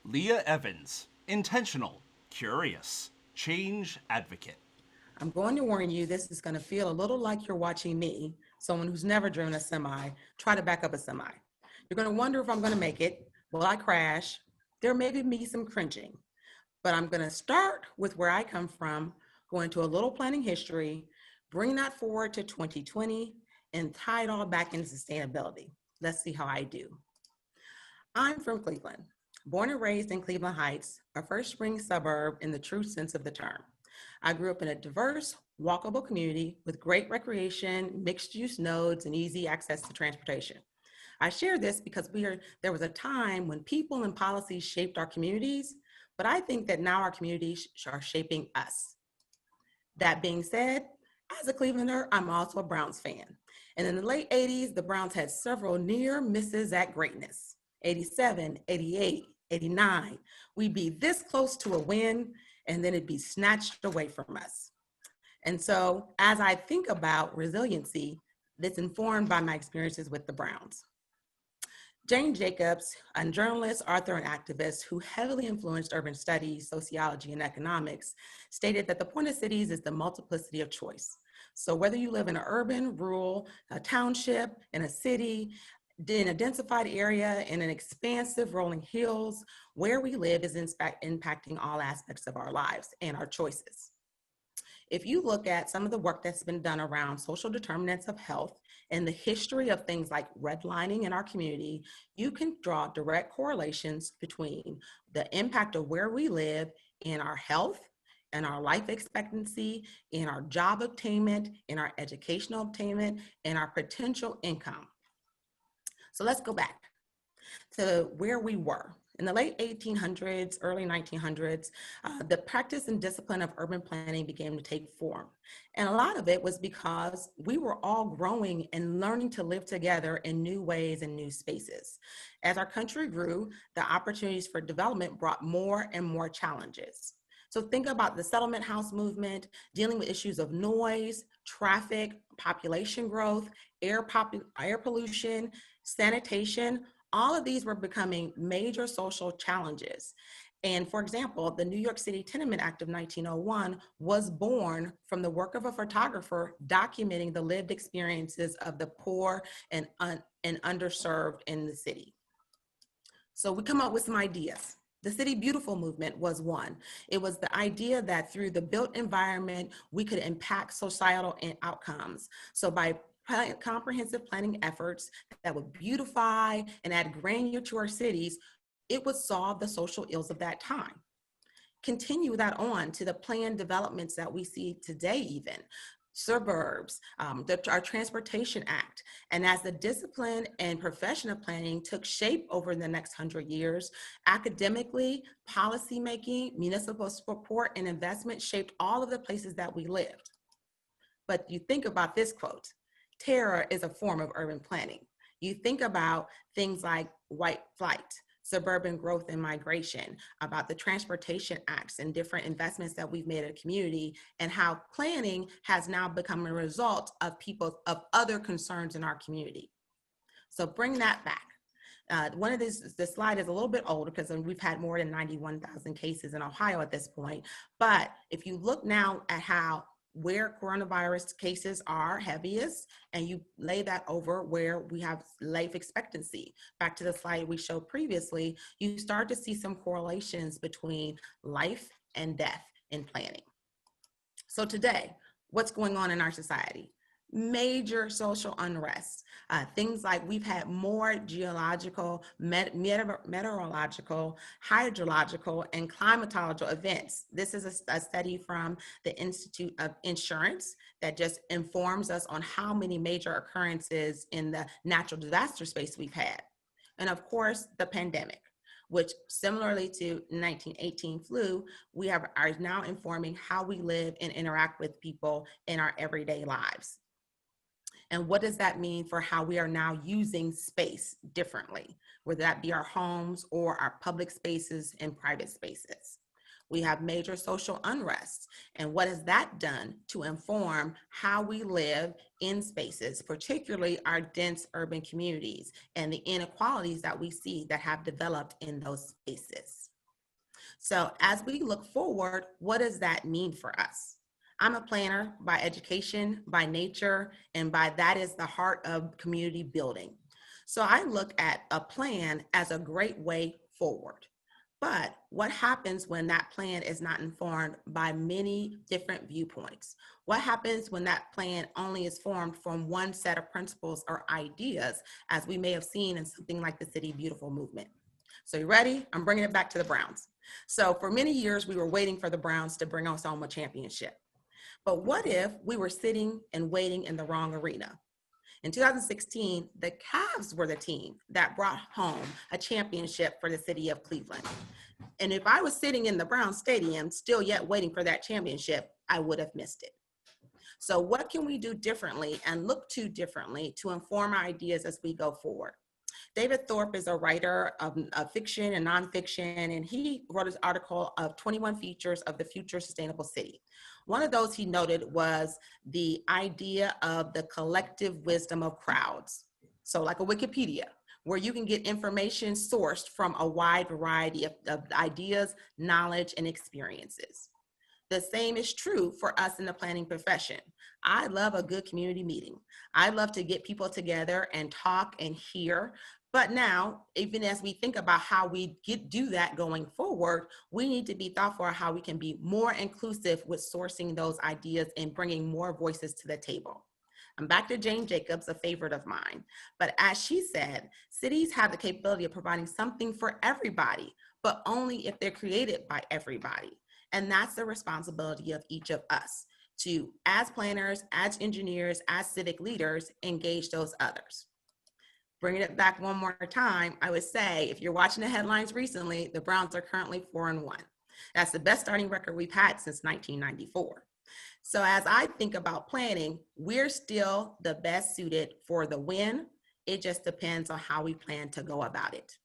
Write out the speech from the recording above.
Leah Evans, intentional, curious, change advocate. I'm going to warn you, this is going to feel a little like you're watching me, someone who's never driven a semi, try to back up a semi. You're going to wonder if I'm going to make it. Will I crash? There may be some cringing, but I'm going to start with where I come from, go into a little planning history, bring that forward to 2020, and tie it all back into sustainability. Let's see how I do. I'm from Cleveland, born and raised in Cleveland Heights, a first ring suburb in the true sense of the term. I grew up in a diverse, walkable community with great recreation, mixed use nodes, and easy access to transportation. I share this because there was a time when people and policies shaped our communities, but I think that now our communities are shaping us. That being said, as a Clevelander, I'm also a Browns fan. And in the late 80s, the Browns had several near misses at greatness. 87, 88, 89. We'd be this close to a win, and then it'd be snatched away from us. And so, as I think about resiliency, that's informed by my experiences with the Browns. Jane Jacobs, a journalist, author, and activist who heavily influenced urban studies, sociology, and economics, stated that the point of cities is the multiplicity of choice. So whether you live in an urban, rural, a township, in a city, in a densified area, in an expansive rolling hills, where we live is in fact impacting all aspects of our lives and our choices. If you look at some of the work that's been done around social determinants of health and the history of things like redlining in our community, you can draw direct correlations between the impact of where we live in our health and our life expectancy, in our job attainment, in our educational attainment, and our potential income. So let's go back to where we were. In the late 1800s, early 1900s, the practice and discipline of urban planning began to take form. And a lot of it was because we were all growing and learning to live together in new ways and new spaces. As our country grew, the opportunities for development brought more and more challenges. So think about the settlement house movement, dealing with issues of noise, traffic, population growth, air pollution, sanitation. All of these were becoming major social challenges. And for example, the New York City Tenement Act of 1901 was born from the work of a photographer documenting the lived experiences of the poor and underserved in the city. So we come up with some ideas. The City Beautiful movement was one. It was the idea that through the built environment, we could impact societal outcomes. So by comprehensive planning efforts that would beautify and add grandeur to our cities, it would solve the social ills of that time. Continue that on to the planned developments that we see today, even suburbs, our Transportation Act. And as the discipline and profession of planning took shape over the next 100 years, academically, policymaking, municipal support, and investment shaped all of the places that we lived. But you think about this quote, terror is a form of urban planning. You think about things like white flight, suburban growth and migration, about the transportation acts and different investments that we've made in a community, and how planning has now become a result of of other concerns in our community. So bring that back. One of this slide is a little bit older because we've had more than 91,000 cases in Ohio at this point. But if you look now at where coronavirus cases are heaviest, and you lay that over where we have life expectancy. Back to the slide we showed previously, you start to see some correlations between life and death in planning. So today, what's going on in our society? Major social unrest. Things like we've had more geological, meteorological, hydrological, and climatological events. This is a study from the Institute of Insurance that just informs us on how many major occurrences in the natural disaster space we've had. And of course, the pandemic, which similarly to 1918 flu, are now informing how we live and interact with people in our everyday lives. And what does that mean for how we are now using space differently, whether that be our homes or our public spaces and private spaces? We have major social unrest. And what has that done to inform how we live in spaces, particularly our dense urban communities and the inequalities that we see that have developed in those spaces? So as we look forward, what does that mean for us? I'm a planner by education, by nature, and by that is the heart of community building. So I look at a plan as a great way forward. But what happens when that plan is not informed by many different viewpoints? What happens when that plan only is formed from one set of principles or ideas, as we may have seen in something like the City Beautiful movement? So you ready? I'm bringing it back to the Browns. So for many years, we were waiting for the Browns to bring us home a championship. But what if we were sitting and waiting in the wrong arena? In 2016, the Cavs were the team that brought home a championship for the city of Cleveland. And if I was sitting in the Brown Stadium, still yet waiting for that championship, I would have missed it. So what can we do differently and look to differently to inform our ideas as we go forward? David Thorpe is a writer of fiction and nonfiction, and he wrote his article of 21 features of the future sustainable city. One of those he noted was the idea of the collective wisdom of crowds. So like a Wikipedia, where you can get information sourced from a wide variety of ideas, knowledge, and experiences. The same is true for us in the planning profession. I love a good community meeting. I love to get people together and talk and hear. But now, even as we think about how we do that going forward, we need to be thoughtful of how we can be more inclusive with sourcing those ideas and bringing more voices to the table. I'm back to Jane Jacobs, a favorite of mine. But as she said, cities have the capability of providing something for everybody, but only if they're created by everybody. And that's the responsibility of each of us to, as planners, as engineers, as civic leaders, engage those others. Bringing it back one more time, I would say, if you're watching the headlines recently, the Browns are currently 4-1. That's the best starting record we've had since 1994. So as I think about planning, we're still the best suited for the win. It just depends on how we plan to go about it.